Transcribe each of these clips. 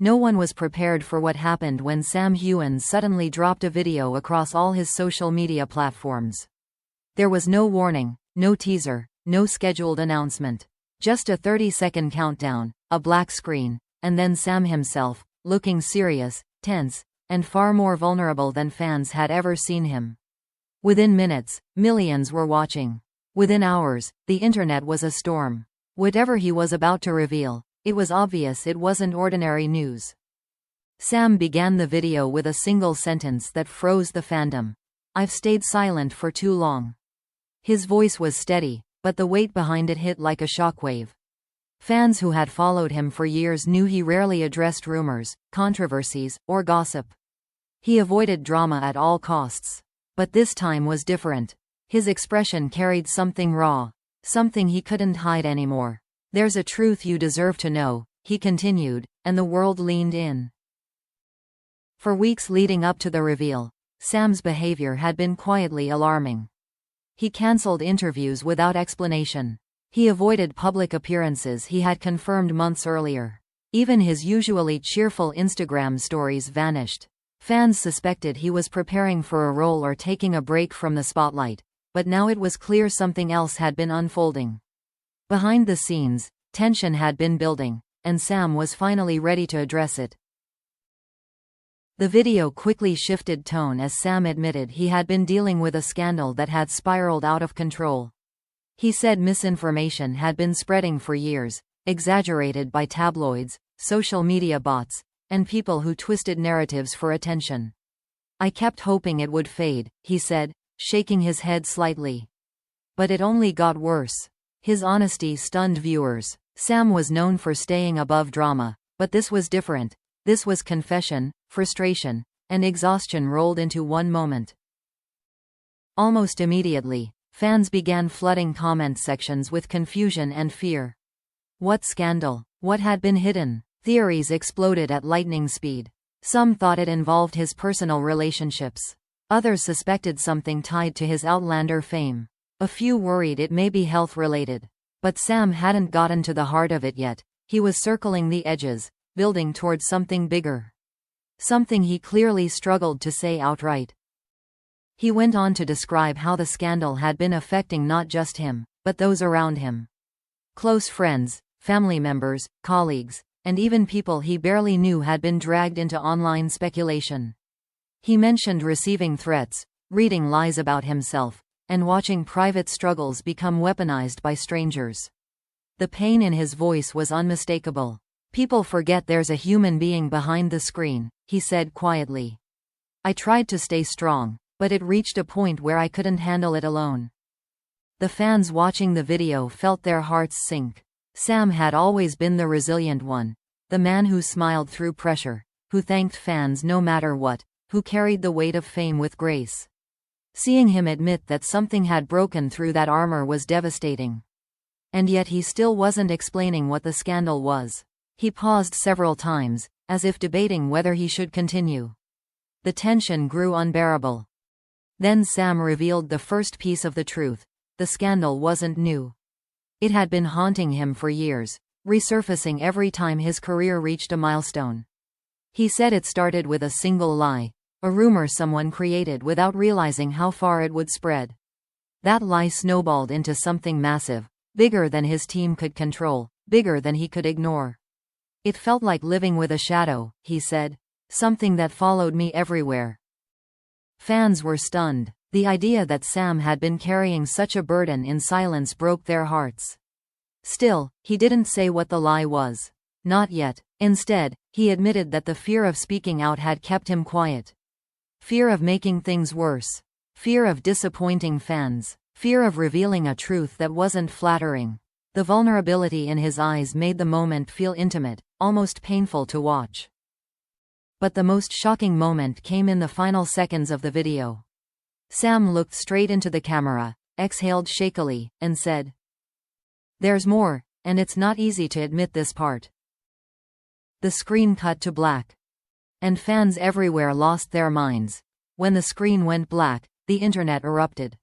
No one was prepared for what happened when Sam Heughan suddenly dropped a video across all his social media platforms. There was no warning, no teaser, no scheduled announcement. Just a 30-second countdown, a black screen, and then Sam himself, looking serious, tense, and far more vulnerable than fans had ever seen him. Within minutes, millions were watching. Within hours, the internet was a storm. Whatever he was about to reveal, it was obvious it wasn't ordinary news. Sam began the video with a single sentence that froze the fandom. "I've stayed silent for too long." His voice was steady, but the weight behind it hit like a shockwave. Fans who had followed him for years knew he rarely addressed rumors, controversies, or gossip. He avoided drama at all costs. But this time was different. His expression carried something raw, something he couldn't hide anymore. "There's a truth you deserve to know," he continued, and the world leaned in. For weeks leading up to the reveal, Sam's behavior had been quietly alarming. He cancelled interviews without explanation. He avoided public appearances he had confirmed months earlier. Even his usually cheerful Instagram stories vanished. Fans suspected he was preparing for a role or taking a break from the spotlight, but now it was clear something else had been unfolding. Behind the scenes, tension had been building, and Sam was finally ready to address it. The video quickly shifted tone as Sam admitted he had been dealing with a scandal that had spiraled out of control. He said misinformation had been spreading for years, exaggerated by tabloids, social media bots, and people who twisted narratives for attention. "I kept hoping it would fade," he said, shaking his head slightly. But it only got worse. His honesty stunned viewers. Sam was known for staying above drama, but this was different. This was confession, frustration, and exhaustion rolled into one moment. Almost immediately, fans began flooding comment sections with confusion and fear. What scandal? What had been hidden? Theories exploded at lightning speed. Some thought it involved his personal relationships. Others suspected something tied to his Outlander fame. A few worried it may be health-related. But Sam hadn't gotten to the heart of it yet. He was circling the edges, building towards something bigger. Something he clearly struggled to say outright. He went on to describe how the scandal had been affecting not just him, but those around him. Close friends, family members, colleagues, and even people he barely knew had been dragged into online speculation. He mentioned receiving threats, reading lies about himself, and watching private struggles become weaponized by strangers. The pain in his voice was unmistakable. "People forget there's a human being behind the screen," he said quietly. "I tried to stay strong, but it reached a point where I couldn't handle it alone." The fans watching the video felt their hearts sink. Sam had always been the resilient one, the man who smiled through pressure, who thanked fans no matter what, who carried the weight of fame with grace. Seeing him admit that something had broken through that armor was devastating. And yet he still wasn't explaining what the scandal was. He paused several times, as if debating whether he should continue. The tension grew unbearable. Then Sam revealed the first piece of the truth. The scandal wasn't new. It had been haunting him for years, resurfacing every time his career reached a milestone. He said it started with a single lie, a rumor someone created without realizing how far it would spread. That lie snowballed into something massive, bigger than his team could control, bigger than he could ignore. "It felt like living with a shadow," he said, "something that followed me everywhere." Fans were stunned. The idea that Sam had been carrying such a burden in silence broke their hearts. Still, he didn't say what the lie was. Not yet. Instead, he admitted that the fear of speaking out had kept him quiet. Fear of making things worse. Fear of disappointing fans. Fear of revealing a truth that wasn't flattering. The vulnerability in his eyes made the moment feel intimate, almost painful to watch. But the most shocking moment came in the final seconds of the video. Sam looked straight into the camera, exhaled shakily, and said, "There's more, and it's not easy to admit this part." The screen cut to black. And fans everywhere lost their minds. When the screen went black, the internet erupted.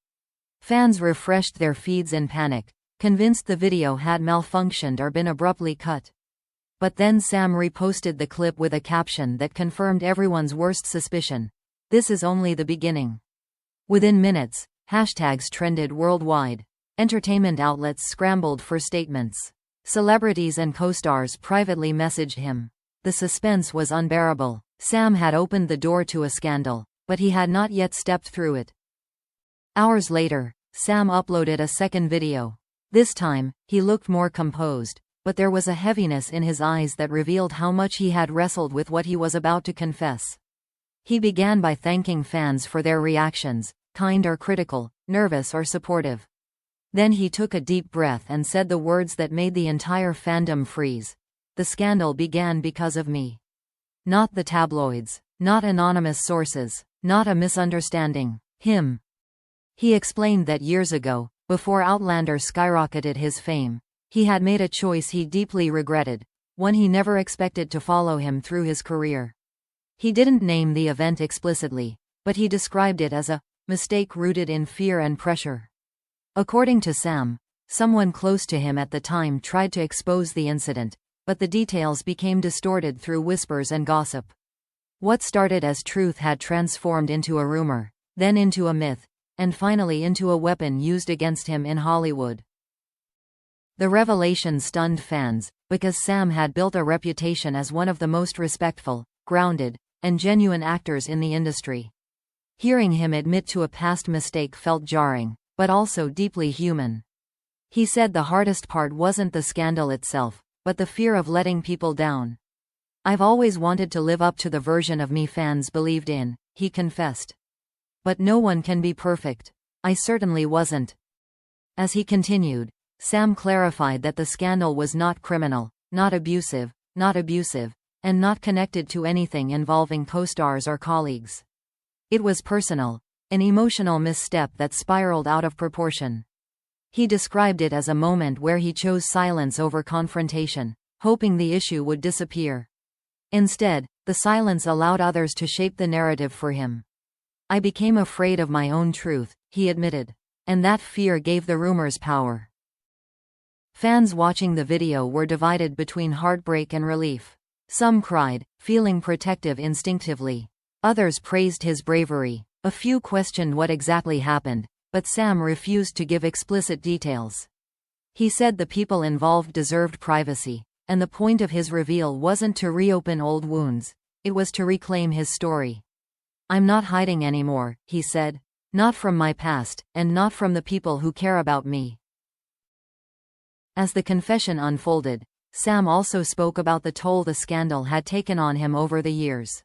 Fans refreshed their feeds in panic, convinced the video had malfunctioned or been abruptly cut. But then Sam reposted the clip with a caption that confirmed everyone's worst suspicion. "This is only the beginning." Within minutes, hashtags trended worldwide. Entertainment outlets scrambled for statements. Celebrities and co-stars privately messaged him. The suspense was unbearable. Sam had opened the door to a scandal, but he had not yet stepped through it. Hours later, Sam uploaded a second video. This time, he looked more composed, but there was a heaviness in his eyes that revealed how much he had wrestled with what he was about to confess. He began by thanking fans for their reactions, kind or critical, nervous or supportive. Then he took a deep breath and said the words that made the entire fandom freeze. "The scandal began because of me. Not the tabloids, not anonymous sources, not a misunderstanding. Him." He explained that years ago, before Outlander skyrocketed his fame, he had made a choice he deeply regretted, one he never expected to follow him through his career. He didn't name the event explicitly, but he described it as a mistake rooted in fear and pressure. According to Sam, someone close to him at the time tried to expose the incident, but the details became distorted through whispers and gossip. What started as truth had transformed into a rumor, then into a myth, and finally into a weapon used against him in Hollywood. The revelation stunned fans, because Sam had built a reputation as one of the most respectful, grounded, and genuine actors in the industry. Hearing him admit to a past mistake felt jarring, but also deeply human. He said the hardest part wasn't the scandal itself, but the fear of letting people down. "I've always wanted to live up to the version of me fans believed in," he confessed. "But no one can be perfect. I certainly wasn't." As he continued, Sam clarified that the scandal was not criminal, not abusive, and not connected to anything involving co-stars or colleagues. It was personal, an emotional misstep that spiraled out of proportion. He described it as a moment where he chose silence over confrontation, hoping the issue would disappear. Instead, the silence allowed others to shape the narrative for him. "I became afraid of my own truth," he admitted. And that fear gave the rumors power. Fans watching the video were divided between heartbreak and relief. Some cried, feeling protective instinctively. Others praised his bravery. A few questioned what exactly happened, but Sam refused to give explicit details. He said the people involved deserved privacy, and the point of his reveal wasn't to reopen old wounds, it was to reclaim his story. "I'm not hiding anymore," he said. "Not from my past, and not from the people who care about me." As the confession unfolded, Sam also spoke about the toll the scandal had taken on him over the years.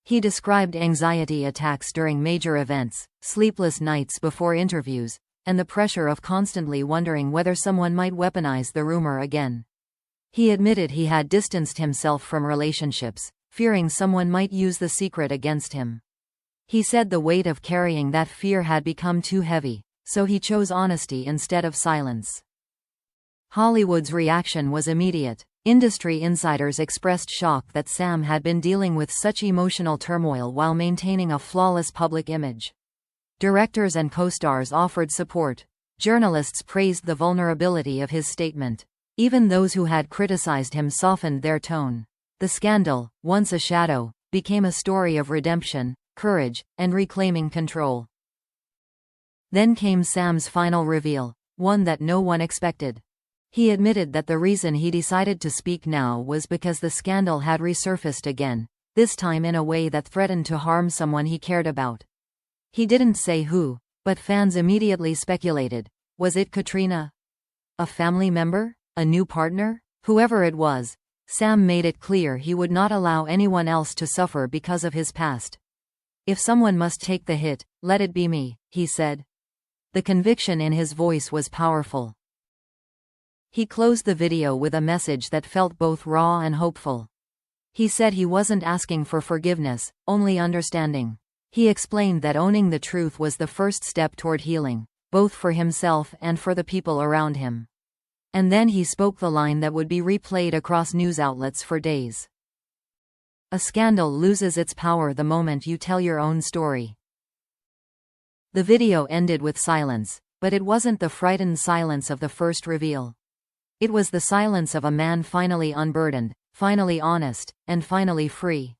He described anxiety attacks during major events, sleepless nights before interviews, and the pressure of constantly wondering whether someone might weaponize the rumor again. He admitted he had distanced himself from relationships, fearing someone might use the secret against him. He said the weight of carrying that fear had become too heavy, so he chose honesty instead of silence. Hollywood's reaction was immediate. Industry insiders expressed shock that Sam had been dealing with such emotional turmoil while maintaining a flawless public image. Directors and co-stars offered support. Journalists praised the vulnerability of his statement. Even those who had criticized him softened their tone. The scandal, once a shadow, became a story of redemption, courage, and reclaiming control. Then came Sam's final reveal, one that no one expected. He admitted that the reason he decided to speak now was because the scandal had resurfaced again, this time in a way that threatened to harm someone he cared about. He didn't say who, but fans immediately speculated. Was it Caitríona? A family member? A new partner? Whoever it was, Sam made it clear he would not allow anyone else to suffer because of his past. "If someone must take the hit, let it be me," he said. The conviction in his voice was powerful. He closed the video with a message that felt both raw and hopeful. He said he wasn't asking for forgiveness, only understanding. He explained that owning the truth was the first step toward healing, both for himself and for the people around him. And then he spoke the line that would be replayed across news outlets for days. "A scandal loses its power the moment you tell your own story." The video ended with silence, but it wasn't the frightened silence of the first reveal. It was the silence of a man finally unburdened, finally honest, and finally free.